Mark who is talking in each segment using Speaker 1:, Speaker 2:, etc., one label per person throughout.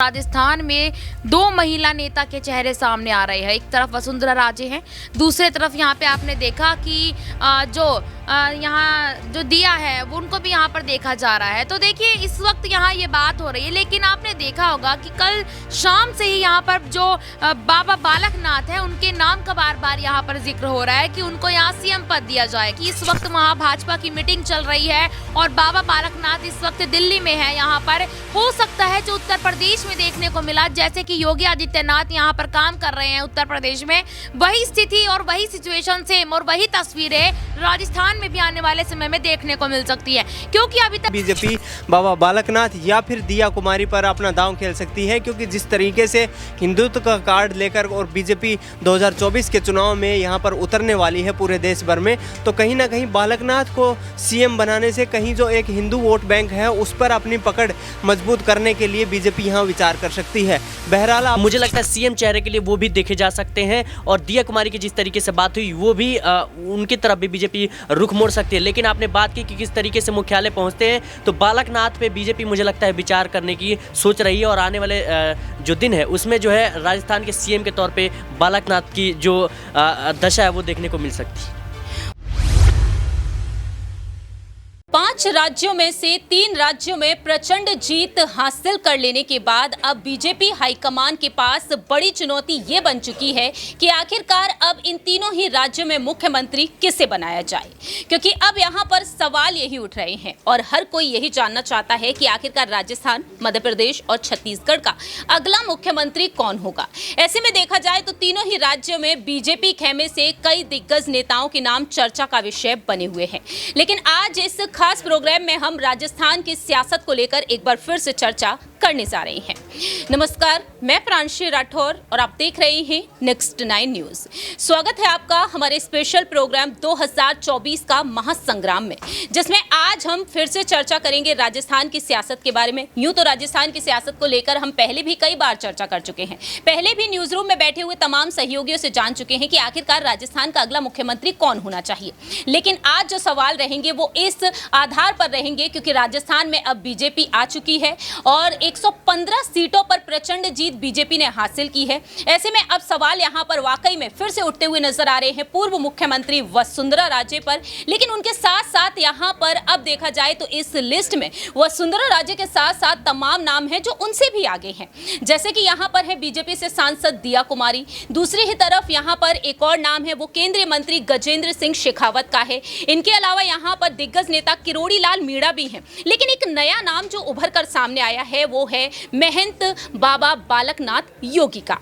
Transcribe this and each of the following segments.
Speaker 1: राजस्थान में दो महिला नेता के चेहरे सामने आ रहे हैं। एक तरफ वसुंधरा राजे हैं, दूसरे तरफ यहाँ पे आपने देखा कि यहाँ जो दिया है वो उनको भी यहाँ पर देखा जा रहा है। तो देखिए इस वक्त यहाँ ये बात हो रही है, लेकिन आपने देखा होगा कि कल शाम से ही यहाँ पर जो बाबा बालकनाथ है उनके नाम का बार बार यहाँ पर जिक्र हो रहा है कि उनको यहाँ सीएम पद दिया जाए। कि इस वक्त वहाँ भाजपा की मीटिंग चल रही है और बाबा बालकनाथ इस वक्त दिल्ली में है। यहाँ पर हो सकता है जो उत्तर प्रदेश में देखने को मिला, जैसे कि योगी आदित्यनाथ यहाँ पर काम कर रहे हैं उत्तर प्रदेश में, वही स्थिति और वही सिचुएशन सेम और वही तस्वीरें राजस्थान में भी आने वाले समय में देखने को मिल सकती है। क्योंकि अभी तक
Speaker 2: बीजेपी बाबा बालकनाथ या फिर दिया कुमारी पर अपना दांव खेल सकती है, क्योंकि जिस तरीके से हिंदुत्व का कार्ड लेकर और बीजेपी 2024 के चुनाव में यहाँ पर उतरने वाली है पूरे देश भर में, तो कहीं ना कहीं बालकनाथ को सीएम बनाने से कहीं जो एक हिंदू वोट बैंक है उस पर अपनी पकड़ मजबूत करने के लिए बीजेपी यहाँ विचार कर सकती है। बहरहाल
Speaker 3: मुझे लगता है सीएम चेहरे के लिए वो भी देखे जा सकते हैं, और दिया कुमारी की जिस तरीके से बात हुई वो भी उनकी तरफ भी बीजेपी रुख मोड़ सकती है। लेकिन आपने बात की कि किस तरीके से मुख्यालय पहुंचते हैं, तो बालकनाथ पे बीजेपी मुझे लगता है विचार करने की सोच रही है, और आने वाले जो दिन है उसमें जो है राजस्थान के सीएम के तौर पे बालकनाथ की जो दशा है वो देखने को मिल सकती है।
Speaker 4: 5 राज्यों में से 3 राज्यों में प्रचंड जीत हासिल कर लेने के बाद अब बीजेपी हाईकमान के पास बड़ी चुनौती ये बन चुकी है कि आखिरकार अब इन तीनों ही राज्यों में मुख्यमंत्री किसे बनाया जाए। क्योंकि अब यहाँ पर सवाल यही उठ रहे हैं और हर कोई यही जानना चाहता है कि आखिरकार राजस्थान, मध्य प्रदेश और छत्तीसगढ़ का अगला मुख्यमंत्री कौन होगा। ऐसे में देखा जाए तो तीनों ही राज्यों में बीजेपी खेमे से कई दिग्गज नेताओं के नाम चर्चा का विषय बने हुए हैं। लेकिन आज इस खास प्रोग्राम में हम राजस्थान की सियासत को लेकर एक बार फिर से चर्चा करने जा रहे हैं। नमस्कार, मैं प्रांशी राठौर और आप देख रहे हैं नेक्स्ट 9 न्यूज। स्वागत है आपका हमारे स्पेशल प्रोग्राम 2024 का महासंग्राम में, जिसमें आज हम फिर से चर्चा करेंगे राजस्थान की सियासत के बारे में। यूं तो राजस्थान की सियासत को लेकर हम पहले भी कई बार चर्चा कर चुके हैं, पहले भी न्यूज रूम में बैठे हुए तमाम सहयोगियों से जान चुके हैं कि आखिरकार राजस्थान का अगला मुख्यमंत्री कौन होना चाहिए। लेकिन आज जो सवाल रहेंगे वो इस आधार पर रहेंगे क्योंकि राजस्थान में अब बीजेपी आ चुकी है और 115 सीटों पर प्रचंड जीत बीजेपी ने हासिल की है। ऐसे में अब सवाल यहां पर वाकई में फिर से उठते हुए नजर आ रहे हैं पूर्व मुख्यमंत्री वसुंधरा राजे पर। लेकिन उनके साथ साथ यहां पर अब देखा जाए तो इस लिस्ट में वसुंधरा राजे के साथ साथ तमाम नाम हैं जो उनसे भी आगे हैं। जैसे कि यहां पर है बीजेपी से सांसद दिया कुमारी, दूसरी ही तरफ यहां पर एक और नाम है वो केंद्रीय मंत्री गजेंद्र सिंह शेखावत का है। इनके अलावा यहां पर दिग्गज नेता किरोड़ी लाल मीणा भी हैं। लेकिन एक नया नाम जो उभर कर सामने आया है वो है महंत बाबा बालकनाथ योगी का।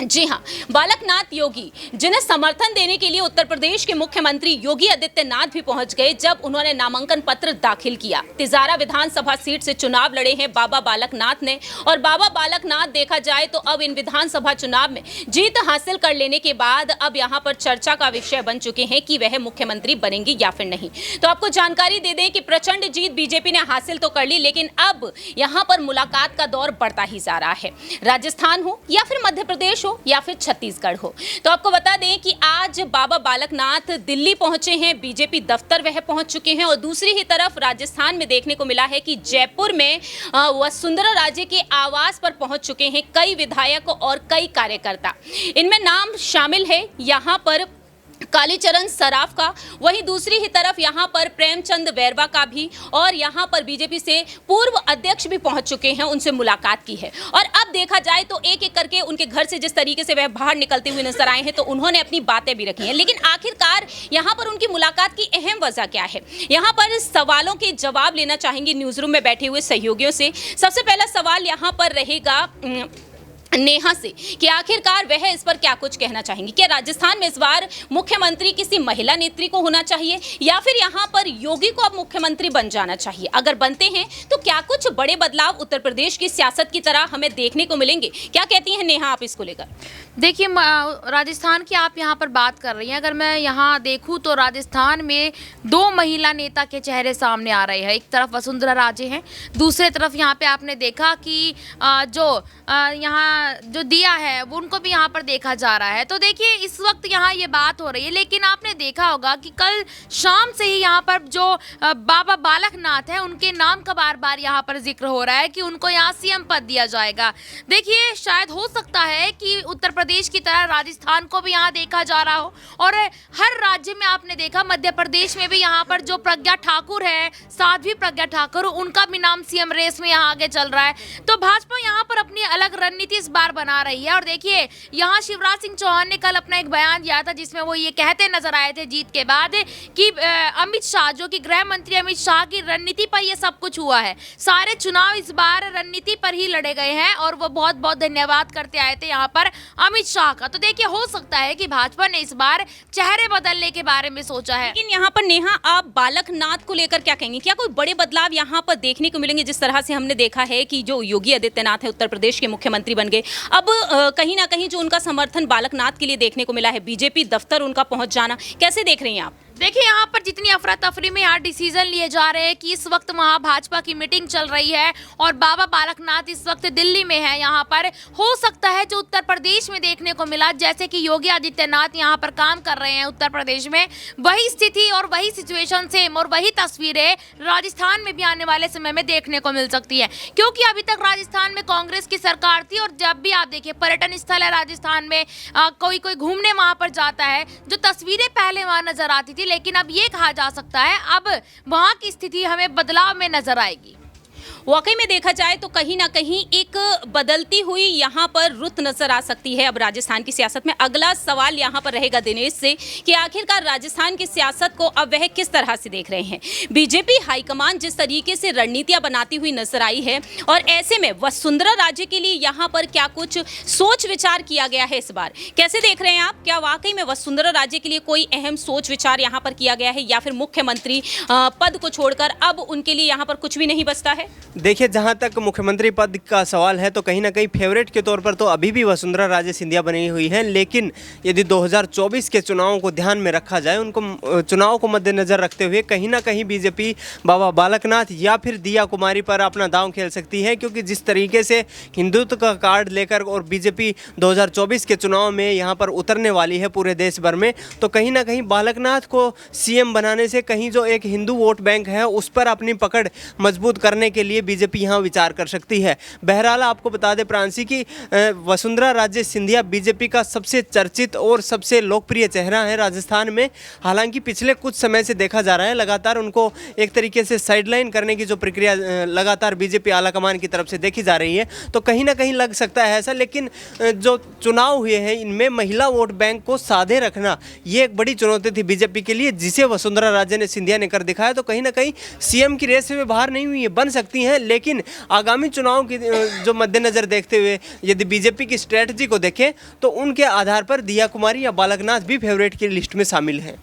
Speaker 4: जी हां, बालकनाथ योगी, जिन्हें समर्थन देने के लिए उत्तर प्रदेश के मुख्यमंत्री योगी आदित्यनाथ भी पहुंच गए जब उन्होंने नामांकन पत्र दाखिल किया। तिजारा विधानसभा सीट से चुनाव लड़े हैं बाबा बालकनाथ ने, और बाबा बालकनाथ देखा जाए तो अब इन विधानसभा चुनाव में जीत हासिल कर लेने के बाद अब यहां पर चर्चा का विषय बन चुके हैं कि वह मुख्यमंत्री बनेंगे या फिर नहीं। तो आपको जानकारी दे दें कि प्रचंड जीत बीजेपी ने हासिल तो कर ली, लेकिन अब यहां पर मुलाकात का दौर बढ़ता ही जा रहा है। राजस्थान हो या फिर मध्य प्रदेश हो या फिर छत्तीसगढ़ हो। तो आपको बता दें कि आज बाबा बालकनाथ दिल्ली पहुंचे हैं, बीजेपी दफ्तर वह पहुंच चुके हैं, और दूसरी ही तरफ राजस्थान में देखने को मिला है कि जयपुर में वसुंधरा राजे के आवास पर पहुंच चुके हैं कई विधायक और कई कार्यकर्ता। इनमें नाम शामिल है यहां पर कालीचरण सराफ का, वहीं दूसरी ही तरफ यहां पर प्रेमचंद बैरवा का भी, और यहां पर बीजेपी से पूर्व अध्यक्ष भी पहुंच चुके हैं, उनसे मुलाकात की है। और अब देखा जाए तो एक एक करके उनके घर से जिस तरीके से वह बाहर निकलते हुए नजर आए हैं तो उन्होंने अपनी बातें भी रखी हैं। लेकिन आखिरकार यहां पर उनकी मुलाकात की अहम वजह क्या है, यहां पर सवालों के जवाब लेना चाहेंगे न्यूज रूम में बैठे हुए सहयोगियों से। सबसे पहला सवाल यहां पर रहेगा नेहा से कि आखिरकार वह इस पर क्या कुछ कहना चाहेंगी। क्या राजस्थान में इस बार मुख्यमंत्री किसी महिला नेत्री को होना चाहिए या फिर यहाँ पर योगी को अब मुख्यमंत्री बन जाना चाहिए? अगर बनते हैं तो क्या कुछ बड़े बदलाव उत्तर प्रदेश की सियासत की तरह हमें देखने को मिलेंगे? क्या कहती हैं नेहा आप इसको लेकर?
Speaker 1: देखिए, राजस्थान की आप यहाँ पर बात कर रही हैं, अगर मैं यहाँ देखूँ तो राजस्थान में दो महिला नेता के चेहरे सामने आ रहे हैं। एक तरफ वसुंधरा राजे हैं, दूसरे तरफ यहाँ पे आपने देखा कि जो यहाँ जो दिया है वो उनको भी यहाँ पर देखा जा रहा है। तो देखिए इस वक्त यहाँ ये बात हो रही है, लेकिन आपने देखा होगा कि कल शाम से ही यहाँ पर जो बाबा बालकनाथ है उनके नाम का बार बार यहाँ पर जिक्र हो रहा है कि उनको यहाँ सीएम पद दिया जाएगा। देखिए शायद हो सकता है कि उत्तर प्रदेश की तरह राजस्थान को भी यहाँ देखा जा रहा हो, और हर राज्य में आपने देखा मध्य प्रदेश में भी यहाँ पर जो प्रज्ञा ठाकुर है, साध्वी प्रज्ञा ठाकुर, उनका भी नाम सीएम रेस में यहाँ आगे चल रहा है। तो भाजपा यहाँ पर अपनी अलग रणनीति इस बार बना रही है। और देखिए यहाँ शिवराज सिंह चौहान ने कल अपना एक बयान दिया था जिसमें वो ये कहते नजर आए थे जीत के बाद कि अमित शाह, जो कि गृह मंत्री अमित शाह की रणनीति पर ये सब कुछ हुआ है, सारे चुनाव इस बार रणनीति पर ही लड़े गए हैं, और वो बहुत बहुत धन्यवाद करते आए थे यहाँ पर अमित शाह का। तो देखिए हो सकता है कि भाजपा ने इस बार चेहरे बदलने के बारे में सोचा है।
Speaker 4: लेकिन यहाँ पर नेहा, आप बालकनाथ को लेकर क्या कहेंगे? क्या कोई बड़े बदलाव यहाँ पर देखने को मिलेंगे? जिस तरह से हमने देखा है कि जो योगी आदित्यनाथ है उत्तर प्रदेश के मुख्यमंत्री बन गए, अब कहीं ना कहीं जो उनका समर्थन बालकनाथ के लिए देखने को मिला है, बीजेपी दफ्तर उनका पहुंच जाना, कैसे देख रही हैं आप?
Speaker 1: देखिए यहाँ पर जितनी अफरा तफरी में यहाँ डिसीजन लिए जा रहे हैं कि इस वक्त वहाँ भाजपा की मीटिंग चल रही है और बाबा बालकनाथ इस वक्त दिल्ली में है, यहाँ पर हो सकता है जो उत्तर प्रदेश में देखने को मिला, जैसे कि योगी आदित्यनाथ यहाँ पर काम कर रहे हैं उत्तर प्रदेश में, वही स्थिति और वही सिचुएशन सेम और वही तस्वीरें राजस्थान में भी आने वाले समय में देखने को मिल सकती है। क्योंकि अभी तक राजस्थान में कांग्रेस की सरकार थी, और जब भी आप देखिए पर्यटन स्थल है राजस्थान में, कोई घूमने वहाँ पर जाता है, जो तस्वीरें पहले वहाँ नजर आती थी, लेकिन अब ये कहा जा सकता है अब वहां की स्थिति हमें बदलाव में नजर आएगी।
Speaker 4: वाकई में देखा जाए तो कहीं ना कहीं एक बदलती हुई यहाँ पर रुत नजर आ सकती है अब राजस्थान की सियासत में। अगला सवाल यहाँ पर रहेगा दिनेश से कि आखिरकार राजस्थान की सियासत को अब वह किस तरह से देख रहे हैं। बीजेपी हाईकमान जिस तरीके से रणनीतियां बनाती हुई नजर आई है, और ऐसे में वसुंधरा राजे के लिए यहाँ पर क्या कुछ सोच विचार किया गया है इस बार, कैसे देख रहे हैं आप? क्या वाकई में वसुंधरा राजे के लिए कोई अहम सोच विचार यहाँ पर किया गया है, या फिर मुख्यमंत्री पद को छोड़कर अब उनके लिए यहाँ पर कुछ भी नहीं बचता है?
Speaker 2: देखिए जहाँ तक मुख्यमंत्री पद का सवाल है तो कहीं ना कहीं फेवरेट के तौर पर तो अभी भी वसुंधरा राजे सिंधिया बनी हुई हैं, लेकिन यदि 2024 के चुनावों को ध्यान में रखा जाए, उनको चुनाव को मद्देनज़र रखते हुए कहीं ना कहीं बीजेपी बाबा बालकनाथ या फिर दिया कुमारी पर अपना दांव खेल सकती है। क्योंकि जिस तरीके से हिंदुत्व का कार्ड लेकर और बीजेपी 2024 के चुनाव में यहाँ पर उतरने वाली है पूरे देश भर में, तो कहीं ना कहीं बालकनाथ को सीएम बनाने से कहीं जो एक हिंदू वोट बैंक है उस पर अपनी पकड़ मजबूत करने के लिए बीजेपी यहाँ विचार कर सकती है। बहरहाल आपको बता दें प्रांसी की वसुंधरा राजे सिंधिया बीजेपी का सबसे चर्चित और सबसे लोकप्रिय चेहरा है राजस्थान में। हालांकि पिछले कुछ समय से देखा जा रहा है लगातार उनको एक तरीके से साइडलाइन करने की जो प्रक्रिया लगातार बीजेपी आलाकमान की तरफ से देखी जा रही है, तो कहीं ना कहीं लग सकता है ऐसा। लेकिन जो चुनाव हुए हैं इनमें महिला वोट बैंक को साधे रखना ये एक बड़ी चुनौती थी बीजेपी के लिए, जिसे वसुंधरा राजे ने सिंधिया ने कर दिखाया। तो कहीं ना कहीं सीएम की रेस में बाहर नहीं हुई है, बन सकती हैं, लेकिन आगामी चुनाव की जो मद्देनज़र देखते हुए यदि बीजेपी की स्ट्रेटजी को देखें तो उनके आधार पर दिया कुमारी या बालकनाथ भी फेवरेट की लिस्ट में शामिल हैं।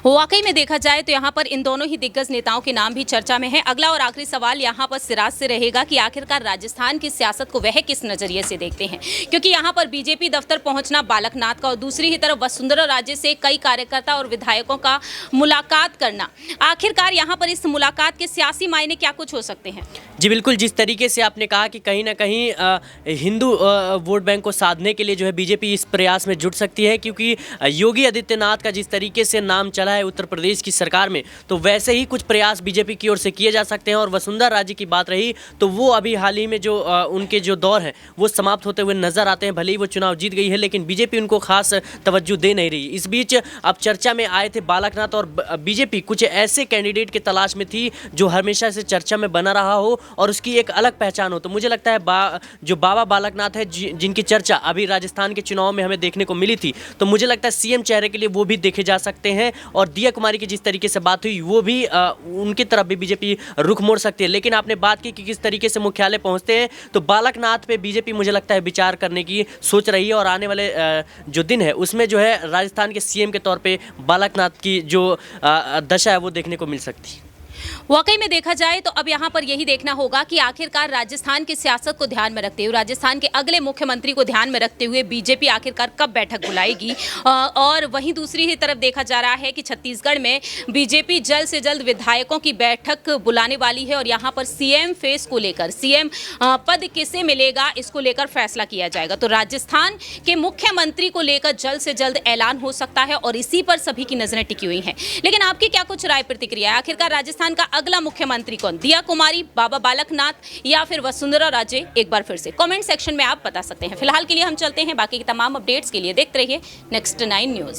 Speaker 4: वाकई में देखा जाए तो यहाँ पर इन दोनों ही दिग्गज नेताओं के नाम भी चर्चा में है। अगला और आखिरी सवाल यहाँ पर सिराज से रहेगा कि आखिरकार राजस्थान की सियासत को वह किस नजरिए से देखते हैं, क्योंकि यहाँ पर बीजेपी दफ्तर पहुंचना बालकनाथ का, और दूसरी ही तरफ वसुंधरा राजे से कई कार्यकर्ता और विधायकों का मुलाकात करना, आखिरकार यहाँ पर इस मुलाकात के सियासी मायने क्या कुछ हो सकते हैं?
Speaker 3: जी बिल्कुल, जिस तरीके से आपने कहा कि कहीं ना कहीं हिंदू वोट बैंक को साधने के लिए जो है बीजेपी इस प्रयास में जुट सकती है, क्योंकि योगी आदित्यनाथ का जिस तरीके से नाम चला है उत्तर प्रदेश की सरकार में, तो वैसे ही कुछ प्रयास बीजेपी की ओर से किए जा सकते हैं। और वसुंधरा राजे की बात रही तो वो अभी हाल ही में जो उनके जो दौर है वो समाप्त होते हुए नजर आते हैं। भले ही वो चुनाव जीत गई है लेकिन बीजेपी उनको खास तवज्जो दे नहीं रही। इस बीच अब चर्चा में आए थे बालकनाथ, और बीजेपी कुछ ऐसे कैंडिडेट की तलाश में थी जो हमेशा से चर्चा में बना रहा हो और उसकी एक अलग पहचान हो। तो मुझे लगता है जो बाबा बालकनाथ है जिनकी चर्चा अभी राजस्थान के चुनाव में हमें देखने को मिली थी, तो मुझे लगता है सीएम चेहरे के लिए वो भी देखे जा सकते हैं। और दिया कुमारी की जिस तरीके से बात हुई वो भी उनकी तरफ भी बीजेपी रुख मोड़ सकती है। लेकिन आपने बात की कि किस तरीके से मुख्यालय पहुंचते हैं, तो बालकनाथ पे बीजेपी मुझे लगता है विचार करने की सोच रही है, और आने वाले जो दिन है उसमें जो है राजस्थान के सीएम के तौर पे बालकनाथ की जो दशा है वो देखने को मिल सकती है।
Speaker 4: वाकई में देखा जाए तो अब यहाँ पर यही देखना होगा कि आखिरकार राजस्थान की सियासत को ध्यान में रखते हुए, राजस्थान के अगले मुख्यमंत्री को ध्यान में रखते हुए बीजेपी आखिरकार कब बैठक बुलाएगी। और वहीं दूसरी ही तरफ देखा जा रहा है कि छत्तीसगढ़ में बीजेपी जल्द से जल्द विधायकों की बैठक बुलाने वाली है और यहाँ पर सीएम फेस को लेकर, सीएम पद किसे मिलेगा इसको लेकर फैसला किया जाएगा। तो राजस्थान के मुख्यमंत्री को लेकर जल्द से जल्द ऐलान हो सकता है और इसी पर सभी की नजरें टिकी हुई हैं। लेकिन आपकी क्या कुछ राय प्रतिक्रिया है? आखिरकार राजस्थान का अगला मुख्यमंत्री कौन? दिया कुमारी, बाबा बालकनाथ या फिर वसुंधरा राजे? एक बार फिर से कमेंट सेक्शन में आप बता सकते हैं। फिलहाल के लिए हम चलते हैं, बाकी की तमाम अपडेट्स के लिए देखते रहिए नेक्स्ट 9 न्यूज़।